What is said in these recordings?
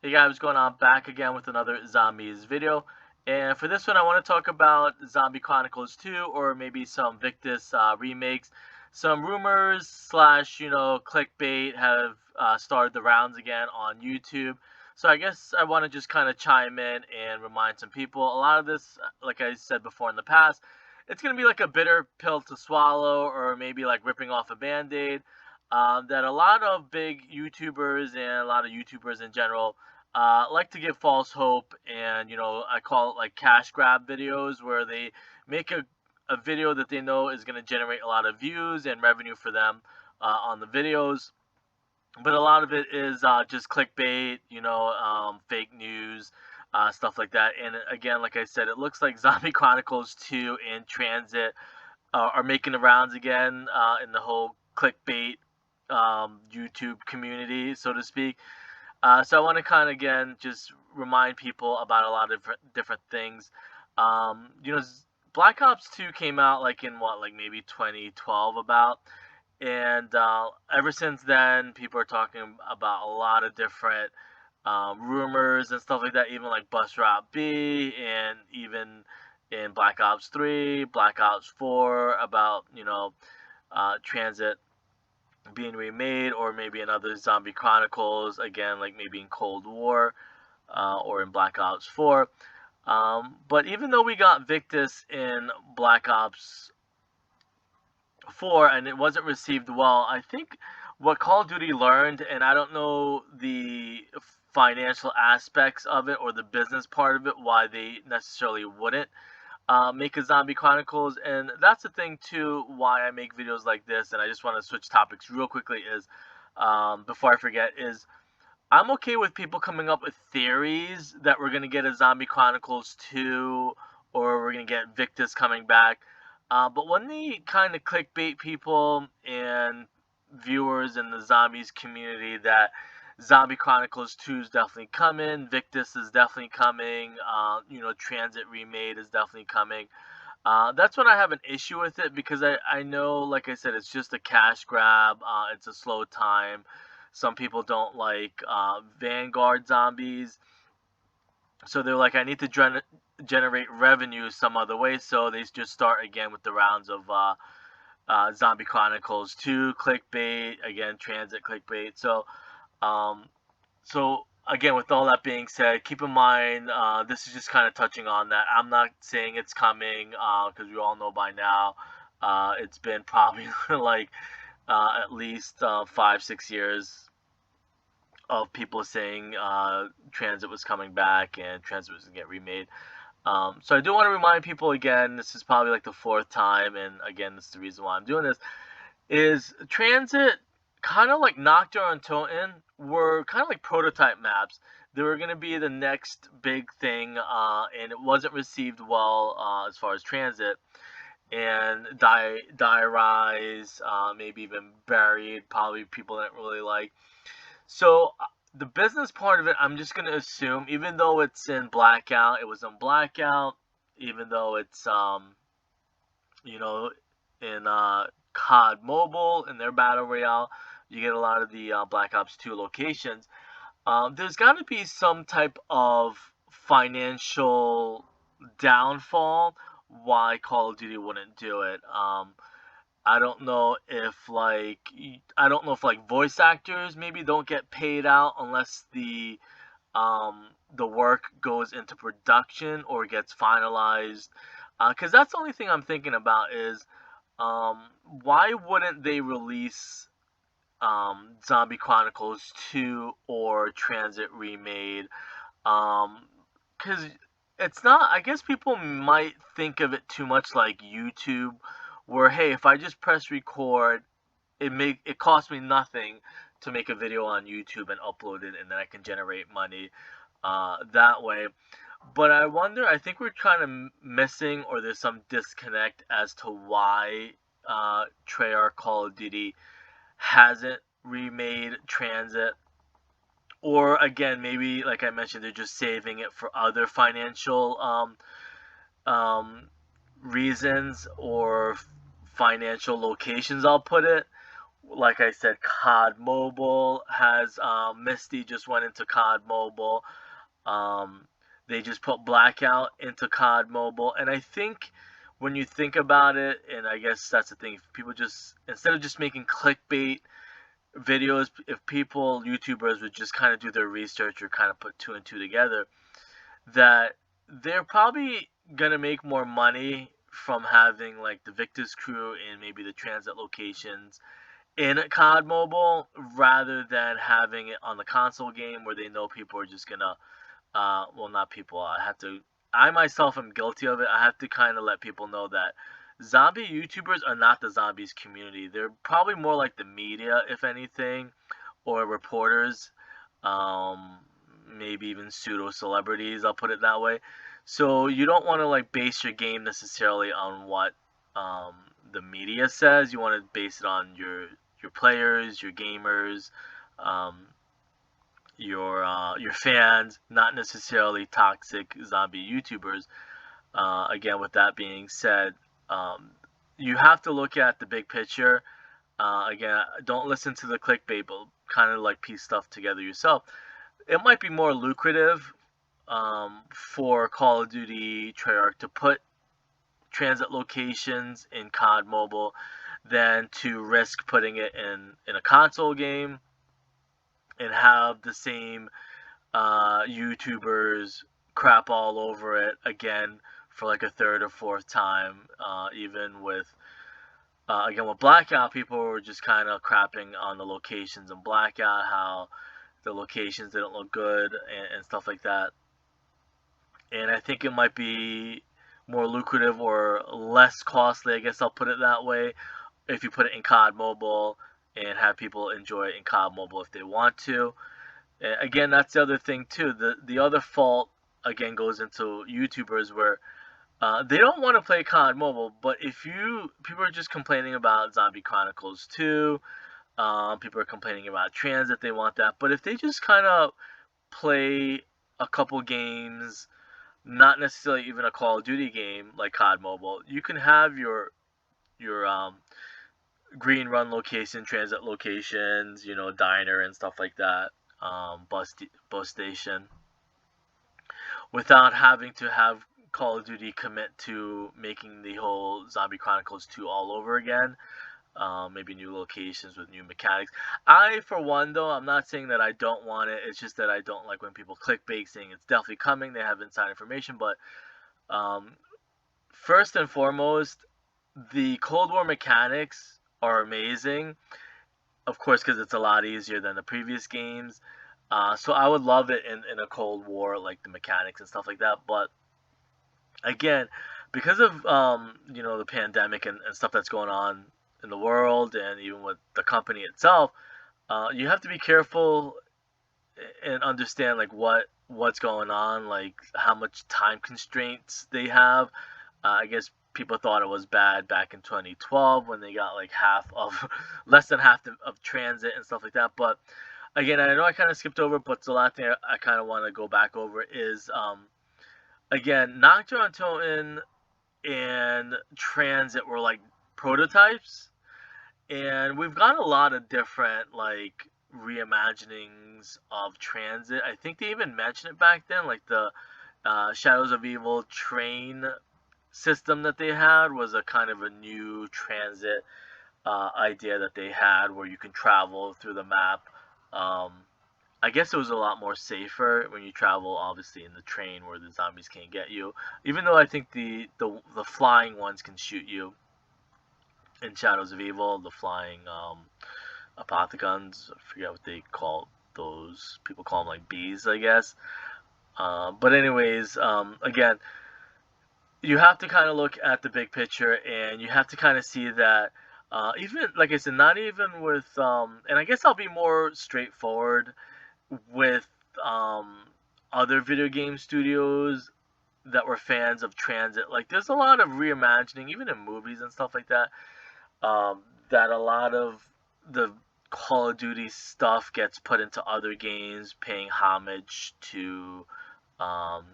Hey guys, what's going on? Back again with another zombies video. And for this one, I want to talk about Zombie Chronicles 2, or maybe some Victus remakes. Some rumors slash, clickbait have started the rounds again on YouTube. So I guess I want to just kind of chime in and remind some people. A lot of this, like I said before in the past, it's going to be like a bitter pill to swallow, or maybe like ripping off a band-aid. That a lot of big YouTubers and a lot of YouTubers in general like to give false hope, and I call it like cash grab videos, where they make a video that they know is going to generate a lot of views and revenue for them on the videos, but a lot of it is just clickbait, fake news, stuff like that. And again, like I said, it looks like Zombie Chronicles 2 and Transit are making the rounds again in the whole clickbait YouTube community, so to speak. So I want to kind of again just remind people about a lot of different things. Black Ops 2 came out like in what, like maybe 2012 about, and ever since then, people are talking about a lot of different rumors and stuff like that. Even like Bus Route B, and even in Black Ops 3, Black Ops 4, about Transit being remade, or maybe another Zombie Chronicles again, like maybe in Cold War or in Black Ops 4. But even though we got Victus in Black Ops 4 and it wasn't received well, I think what Call of Duty learned, and I don't know the financial aspects of it or the business part of it, why they necessarily wouldn't make a Zombie Chronicles. And that's the thing too, why I make videos like this. And I just want to switch topics real quickly, is before I forget, is I'm okay with people coming up with theories that we're gonna get a Zombie Chronicles 2, or we're gonna get Victus coming back. But when they kind of clickbait people and viewers in the zombies community that Zombie Chronicles 2 is definitely coming, Victus is definitely coming, Transit Remade is definitely coming. That's when I have an issue with it, because I know, like I said, it's just a cash grab. It's a slow time. Some people don't like Vanguard zombies. So they're like, I need to generate revenue some other way. So they just start again with the rounds of Zombie Chronicles 2 clickbait, again, Transit clickbait. Um, so again, with all that being said, keep in mind, this is just kind of touching on that. I'm not saying it's coming, because we all know by now. It's been probably like at least 5, 6 years of people saying Transit was coming back and Transit was going to get remade. So I do want to remind people again, this is probably like the fourth time, and again, this is the reason why I'm doing this, is Transit, kind of like Nocturne and Toten, were kind of like prototype maps. They were going to be the next big thing, and it wasn't received well as far as Transit. And Die Rise, maybe even Buried, probably people didn't really like. So the business part of it, I'm just gonna assume, even though it's in Blackout, it was in Blackout. Even though it's you know, in COD Mobile, in their battle royale, you get a lot of the Black Ops 2 locations. There's got to be some type of financial downfall why Call of Duty wouldn't do it. I don't know if like voice actors maybe don't get paid out unless the work goes into production or gets finalized. Because that's the only thing I'm thinking about is, why wouldn't they release Zombie Chronicles 2 or Transit Remade? Because it's not. I guess people might think of it too much like YouTube, where hey, if I just press record, it costs me nothing to make a video on YouTube and upload it, and then I can generate money that way. But I wonder. I think we're kind of missing, or there's some disconnect as to why Treyarch Call of Duty hasn't remade Transit. Or again, maybe like I mentioned, they're just saving it for other financial reasons, or financial locations, I'll put it, like I said, COD Mobile has Misty just went into COD Mobile. Um, they just put Blackout into COD Mobile, and I think when you think about it, and I guess that's the thing, if people just, instead of just making clickbait videos, if people, YouTubers, would just kind of do their research or kind of put two and two together, that they're probably gonna make more money from having like the Victor's crew and maybe the transit locations in COD Mobile rather than having it on the console game where they know people are just gonna, well, not people. I myself am guilty of it. I have to kind of let people know that zombie YouTubers are not the zombies community. They're probably more like the media, if anything, or reporters, um, maybe even pseudo celebrities. I'll put it that way. So you don't want to like base your game necessarily on what um, the media says. You want to base it on your players, your gamers, um, your fans, not necessarily toxic zombie YouTubers. Again, with that being said, um, you have to look at the big picture. Again, don't listen to the clickbait, but kind of like piece stuff together yourself. It might be more lucrative for Call of Duty Treyarch to put transit locations in COD Mobile than to risk putting it in a console game and have the same YouTubers crap all over it again for like a third or fourth time. Even with again with Blackout, people were just kind of crapping on the locations in Blackout, how the locations didn't look good and stuff like that. And I think it might be more lucrative or less costly, I guess I'll put it that way, if you put it in COD Mobile and have people enjoy it in COD Mobile if they want to. Again, that's the other thing too. The other fault again goes into YouTubers where they don't want to play COD Mobile, but if you people are just complaining about Zombie Chronicles 2, people are complaining about Transit, they want that. But if they just kind of play a couple games, not necessarily even a Call of Duty game like COD Mobile, you can have your green run location, transit locations, diner and stuff like that, bus station, without having to have Call of Duty commit to making the whole Zombie Chronicles 2 all over again. Maybe new locations with new mechanics. I, for one, though, I'm not saying that I don't want it. It's just that I don't like when people clickbait saying it's definitely coming. They have inside information. But um, first and foremost, the Cold War mechanics are amazing. Of course, because it's a lot easier than the previous games. So I would love it in a Cold War, like the mechanics and stuff like that. But again, because of the pandemic and stuff that's going on in the world and even with the company itself, you have to be careful and understand like what's going on, like how much time constraints they have. I guess people thought it was bad back in 2012 when they got like half of less than half of transit and stuff like that. But again, I know I kind of skipped over, but the last thing I kind of want to go back over is again, Nocturne on Toten and Transit were like prototypes, and we've got a lot of different like reimaginings of Transit. I think they even mentioned it back then, like the Shadows of Evil train system that they had was a kind of a new Transit idea that they had, where you can travel through the map. Um, I guess it was a lot more safer when you travel, obviously, in the train where the zombies can't get you. Even though I think the flying ones can shoot you in Shadows of Evil, the flying apothegons. I forget what they call those. People call them like bees, I guess. But anyways, again, you have to kind of look at the big picture, and you have to kind of see that. Even like I said, not even with, and I guess I'll be more straightforward with other video game studios that were fans of Transit. Like, there's a lot of reimagining, even in movies and stuff like that. That a lot of the Call of Duty stuff gets put into other games, paying homage to um,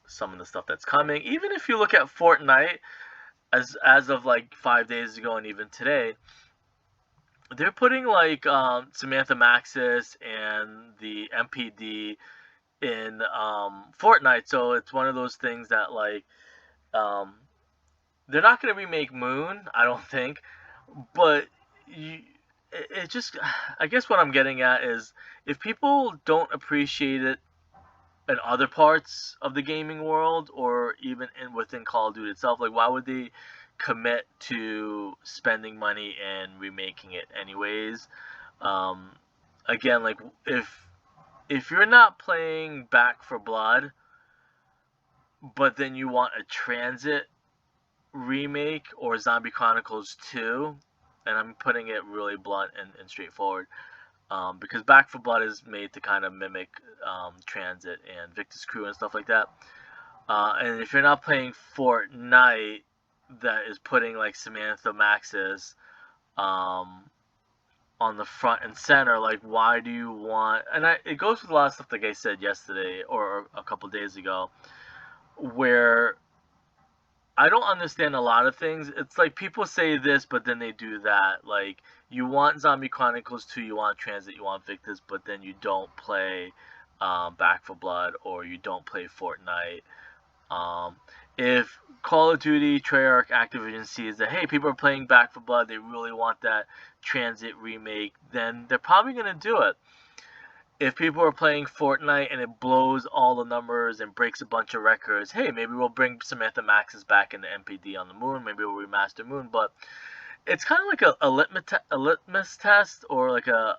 some of the stuff that's coming. Even if you look at Fortnite, as of like 5 days ago, and even today, they're putting like Samantha Maxis and the MPD in Fortnite, so it's one of those things that like um, they're not going to remake Moon, I don't think, but you, it just, I guess what I'm getting at is if people don't appreciate it in other parts of the gaming world or even in within Call of Duty itself, like why would they commit to spending money and remaking it anyways? Um, Again, like if you're not playing Back for Blood, but then you want a Transit remake or Zombie Chronicles 2, and I'm putting it really blunt and straightforward, because Back for Blood is made to kind of mimic Transit and Victor's Crew and stuff like that. And if you're not playing Fortnite, that is putting like Samantha Maxis um, on the front and center, like why do you want? And it goes with a lot of stuff like I said yesterday or a couple days ago, where I don't understand a lot of things. It's like people say this, but then they do that. Like you want Zombie Chronicles 2, you want Transit, you want Victus, but then you don't play Back for Blood or you don't play Fortnite. Um, if Call of Duty, Treyarch, Activision sees that hey, people are playing Back for Blood, they really want that Transit remake, then they're probably gonna do it. If people are playing Fortnite and it blows all the numbers and breaks a bunch of records, hey, maybe we'll bring Samantha Maxis back in the MPD on the Moon. Maybe we'll remaster Moon. But it's kind of like a litmus test or like a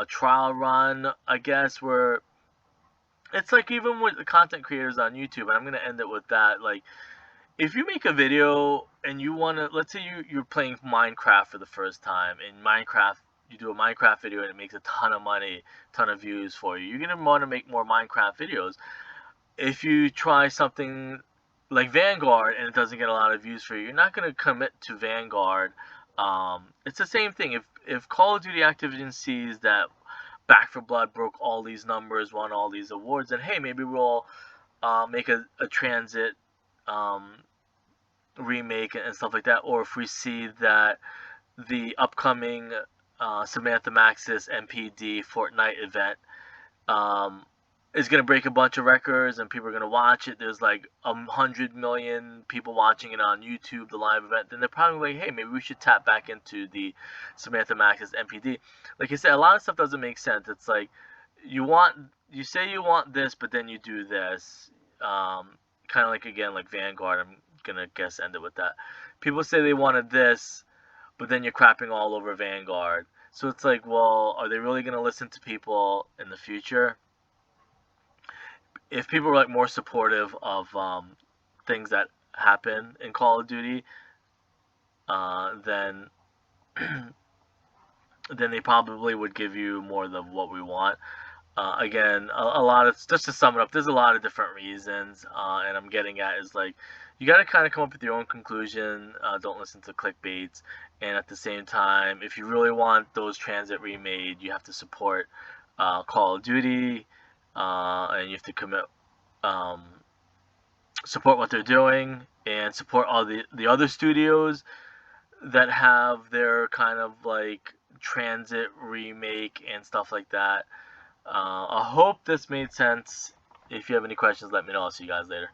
trial run, I guess, where it's like even with the content creators on YouTube, and I'm gonna end it with that. Like, if you make a video and you want to, let's say you're playing Minecraft for the first time, in Minecraft you do a Minecraft video and it makes a ton of money, ton of views for you, you're gonna want to make more Minecraft videos. If you try something like Vanguard and it doesn't get a lot of views for you, you're not gonna commit to Vanguard. It's the same thing. If Call of Duty Activision sees that Back for Blood broke all these numbers, won all these awards, then hey, maybe we'll make a Transit um, remake and stuff like that, or if we see that the upcoming Samantha Maxis MPD Fortnite event um, is going to break a bunch of records and people are going to watch it. There's like 100 million people watching it on YouTube, the live event. Then they're probably like, hey, maybe we should tap back into the Samantha Maxis MPD. Like I said, a lot of stuff doesn't make sense. It's like you say you want this, but then you do this. Kind of like again, like Vanguard. I'm gonna guess end it with that. People say they wanted this, but then you're crapping all over Vanguard. So it's like, well, are they really gonna listen to people in the future? If people are like more supportive of things that happen in Call of Duty, then then they probably would give you more than what we want. Again, a lot of just to sum it up, there's a lot of different reasons, and I'm getting at is like you got to kind of come up with your own conclusion. Don't listen to clickbaits, and at the same time, if you really want those Transit remade, you have to support Call of Duty, and you have to commit, um, support what they're doing, and support all the other studios that have their kind of like Transit remake and stuff like that. I hope this made sense. If you have any questions, let me know. I'll see you guys later.